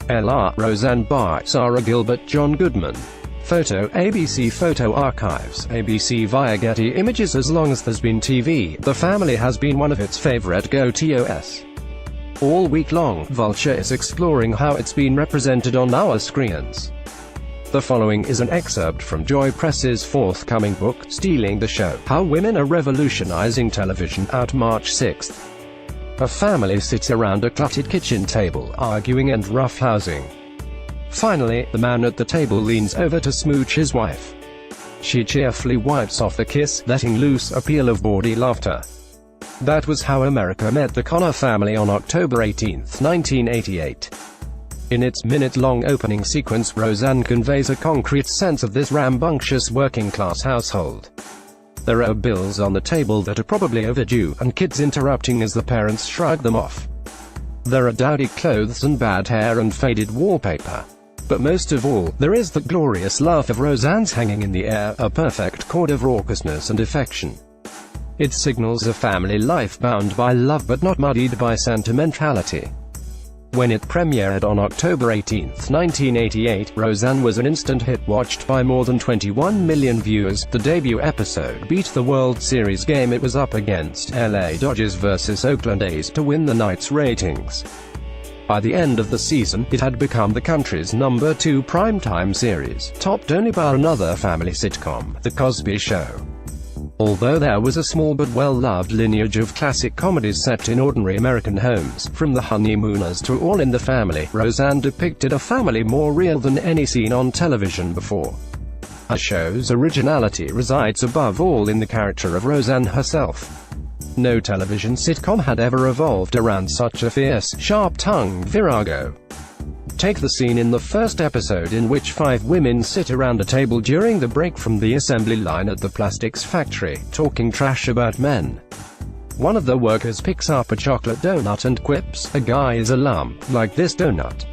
LR, Roseanne Barr, Sara Gilbert, John Goodman. Photo, ABC Photo Archives, ABC via Getty Images. As long as there's been TV, the family has been one of its favorite go-tos. All week long, Vulture is exploring how it's been represented on our screens. The following is an excerpt from Joy Press's forthcoming book, Stealing the Show: How Women Are Revolutionizing Television, out March 6th. A family sits around a cluttered kitchen table, arguing and roughhousing. Finally, the man at the table leans over to smooch his wife. She cheerfully wipes off the kiss, letting loose a peal of bawdy laughter. That was how America met the Connor family on October 18, 1988. In its minute-long opening sequence, Roseanne conveys a concrete sense of this rambunctious working-class household. There are bills on the table that are probably overdue, and kids interrupting as the parents shrug them off. There are dowdy clothes and bad hair and faded wallpaper. But most of all, there is the glorious laugh of Roseanne's hanging in the air, a perfect chord of raucousness and affection. It signals a family life bound by love but not muddied by sentimentality. When it premiered on October 18, 1988, Roseanne was an instant hit, watched by more than 21 million viewers. The debut episode beat the World Series game it was up against, LA Dodgers vs Oakland A's, to win the night's ratings. By the end of the season, it had become the country's #2 primetime series, topped only by another family sitcom, The Cosby Show. Although there was a small but well-loved lineage of classic comedies set in ordinary American homes, from The Honeymooners to All in the Family, Roseanne depicted a family more real than any seen on television before. Her show's originality resides above all in the character of Roseanne herself. No television sitcom had ever evolved around such a fierce, sharp-tongued virago. Take the scene in the first episode in which 5 women sit around a table during the break from the assembly line at the plastics factory, talking trash about men. One of the workers picks up a chocolate donut and quips, "A guy is a lump, like this donut.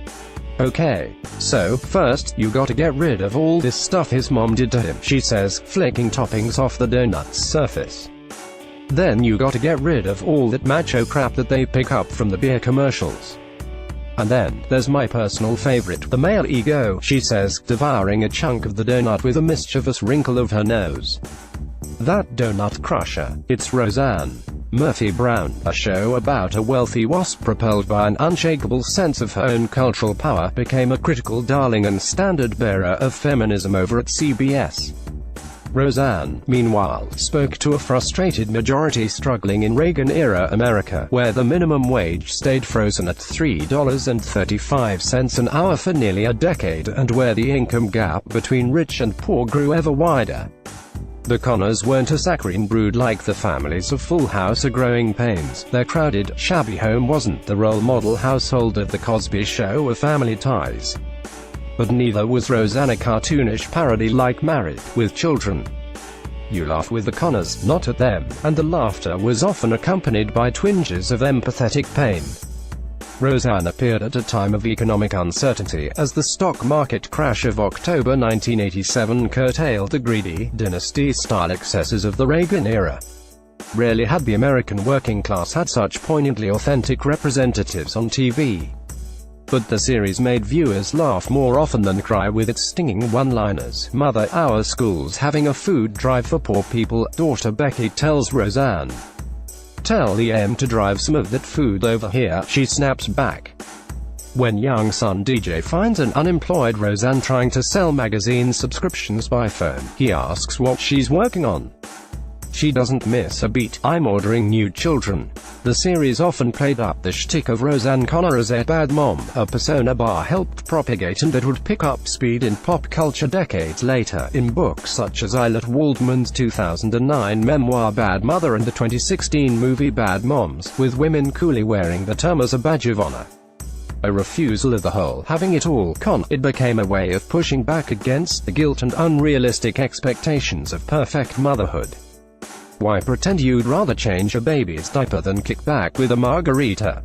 Okay. So, first, you gotta get rid of all this stuff his mom did to him," she says, flicking toppings off the donut's surface. "Then you gotta get rid of all that macho crap that they pick up from the beer commercials. And then, there's my personal favorite, the male ego," she says, devouring a chunk of the donut with a mischievous wrinkle of her nose. "That donut crusher. It's Roseanne Murphy Brown." A show about a wealthy wasp propelled by an unshakable sense of her own cultural power, became a critical darling and standard-bearer of feminism over at CBS. Roseanne, meanwhile, spoke to a frustrated majority struggling in Reagan-era America, where the minimum wage stayed frozen at $3.35 an hour for nearly a decade, and where the income gap between rich and poor grew ever wider. The Connors weren't a saccharine brood like the families of Full House or Growing Pains. Their crowded, shabby home wasn't the role model household of The Cosby Show or Family Ties. But neither was Roseanne a cartoonish parody like Married, with Children. You laugh with the Connors, not at them, and the laughter was often accompanied by twinges of empathetic pain. Roseanne appeared at a time of economic uncertainty, as the stock market crash of October 1987 curtailed the greedy, dynasty-style excesses of the Reagan era. Rarely had the American working class had such poignantly authentic representatives on TV. But the series made viewers laugh more often than cry with its stinging one-liners. "Mother, our school's having a food drive for poor people," daughter Becky tells Roseanne. "Tell the AM to drive some of that food over here," she snaps back. When young son DJ finds an unemployed Roseanne trying to sell magazine subscriptions by phone, he asks what she's working on. She doesn't miss a beat. "I'm ordering new Children." The series often played up the shtick of Roseanne Connor as a bad mom, a persona Barr helped propagate and that would pick up speed in pop culture decades later, in books such as Eilert Waldman's 2009 memoir Bad Mother and the 2016 movie Bad Moms, with women coolly wearing the term as a badge of honor. A refusal of the whole "having it all" con, it became a way of pushing back against the guilt and unrealistic expectations of perfect motherhood. Why pretend you'd rather change a baby's diaper than kick back with a margarita?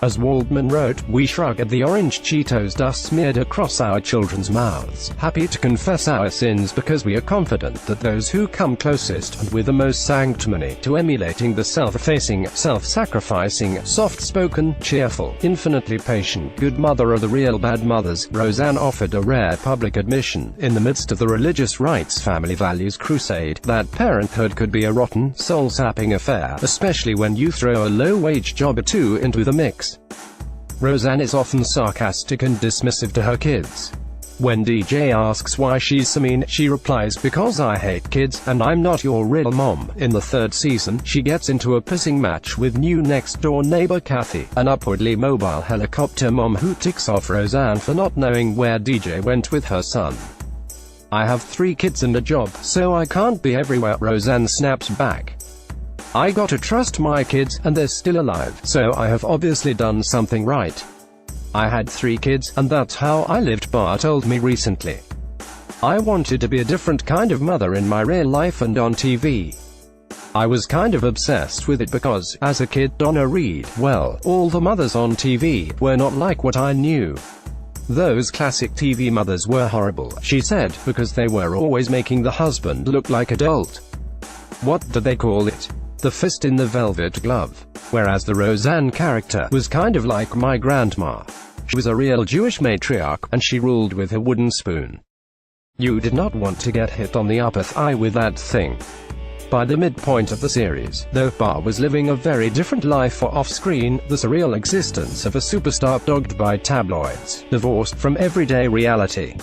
As Waldman wrote, "We shrug at the orange Cheetos dust smeared across our children's mouths, happy to confess our sins because we are confident that those who come closest and with the most sanctimony to emulating the self-effacing, self-sacrificing, soft-spoken, cheerful, infinitely patient, good mother are the real bad mothers." Roseanne offered a rare public admission, in the midst of the religious rights family values crusade, that parenthood could be a rotten, soul-sapping affair, especially when you throw a low-wage job or two into the mix. Roseanne is often sarcastic and dismissive to her kids. When DJ asks why she's so mean, she replies, "Because I hate kids, and I'm not your real mom." In the third season, she gets into a pissing match with new next-door neighbor Kathy, an upwardly mobile helicopter mom who ticks off Roseanne for not knowing where DJ went with her son. "I have 3 kids and a job, so I can't be everywhere," Roseanne snaps back. "I gotta trust my kids, and they're still alive, so I have obviously done something right. I had 3 kids, and that's how I lived," Barr told me recently. "I wanted to be a different kind of mother in my real life and on TV. I was kind of obsessed with it because, as a kid, Donna Reed, well, all the mothers on TV, were not like what I knew. Those classic TV mothers were horrible," she said, "because they were always making the husband look like a dolt. What do they call it? The fist in the velvet glove. Whereas the Roseanne character was kind of like my grandma. She was a real Jewish matriarch, and she ruled with a wooden spoon. You did not want to get hit on the upper thigh with that thing." By the midpoint of the series, though, Barr was living a very different life off-screen, the surreal existence of a superstar dogged by tabloids, divorced from everyday reality.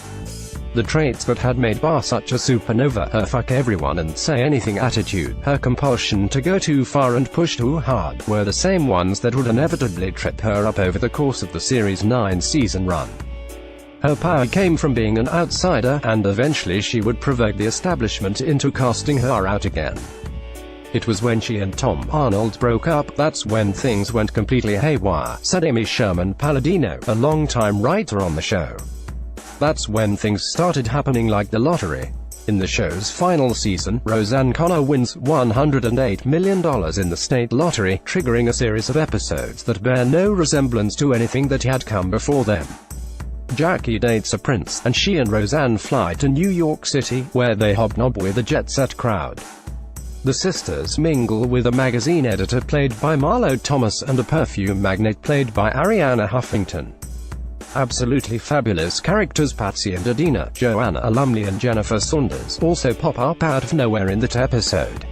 The traits that had made Barr such a supernova, her fuck everyone and say anything attitude, her compulsion to go too far and push too hard, were the same ones that would inevitably trip her up over the course of the series' 9-season run. Her power came from being an outsider, and eventually she would provoke the establishment into casting her out again. It was when she and Tom Arnold broke up, that's when things went completely haywire, said Amy Sherman Palladino, a longtime writer on the show. That's when things started happening like the lottery. In the show's final season, Roseanne Connor wins $108 million in the state lottery, triggering a series of episodes that bear no resemblance to anything that had come before them. Jackie dates a prince, and she and Roseanne fly to New York City, where they hobnob with a jet-set crowd. The sisters mingle with a magazine editor played by Marlo Thomas and a perfume magnate played by Ariana Huffington. Absolutely fabulous characters Patsy and Adina, Joanna Lumley and Jennifer Saunders, also pop up out of nowhere in that episode.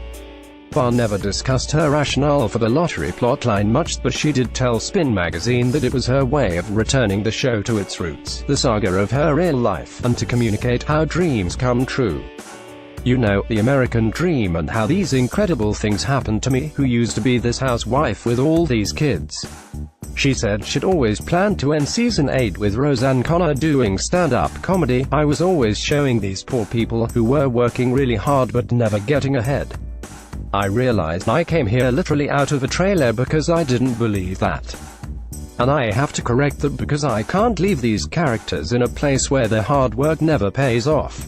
Barr never discussed her rationale for the lottery plotline much, but she did tell Spin magazine that it was her way of returning the show to its roots, the saga of her real life, and to communicate how dreams come true. "You know, the American dream, and how these incredible things happened to me, who used to be this housewife with all these kids." She said she'd always planned to end season 8 with Roseanne Connor doing stand-up comedy. "I was always showing these poor people, who were working really hard but never getting ahead. I realized I came here literally out of a trailer because I didn't believe that. And I have to correct that because I can't leave these characters in a place where their hard work never pays off."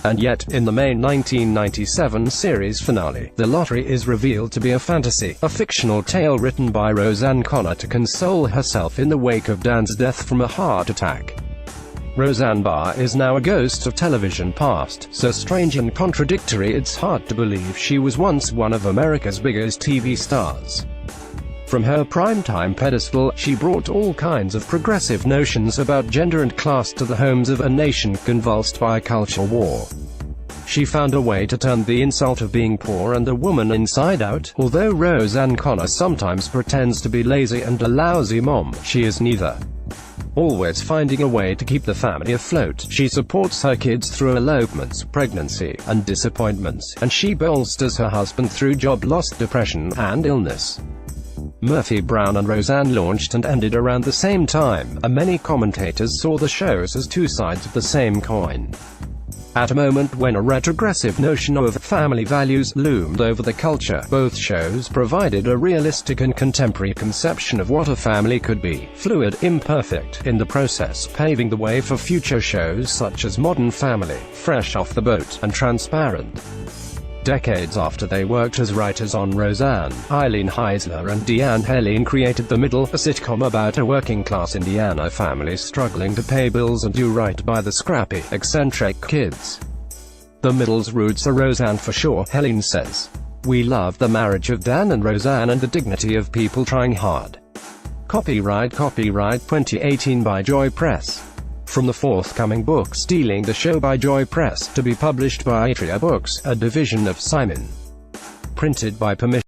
And yet, in the May 1997 series finale, the lottery is revealed to be a fantasy, a fictional tale written by Roseanne Connor to console herself in the wake of Dan's death from a heart attack. Roseanne Barr is now a ghost of television past, so strange and contradictory it's hard to believe she was once one of America's biggest TV stars. From her primetime pedestal, she brought all kinds of progressive notions about gender and class to the homes of a nation convulsed by a cultural war. She found a way to turn the insult of being poor and a woman inside out. Although Roseanne Connor sometimes pretends to be lazy and a lousy mom, she is neither. Always finding a way to keep the family afloat, she supports her kids through elopements, pregnancy, and disappointments, and she bolsters her husband through job loss, depression, and illness. Murphy Brown and Roseanne launched and ended around the same time, and many commentators saw the shows as two sides of the same coin. At a moment when a retrogressive notion of family values loomed over the culture, both shows provided a realistic and contemporary conception of what a family could be, fluid, imperfect, in the process paving the way for future shows such as Modern Family, Fresh Off the Boat, and Transparent. Decades after they worked as writers on Roseanne, Eileen Heisler and Deanne Helene created The Middle, a sitcom about a working-class Indiana family struggling to pay bills and do right by the scrappy, eccentric kids. The Middle's roots are Roseanne for sure, Helene says. We love the marriage of Dan and Roseanne and the dignity of people trying hard. Copyright 2018 by Joy Press. From the forthcoming book Stealing the Show by Joy Press, to be published by Atria Books, a division of Simon. Printed by permission.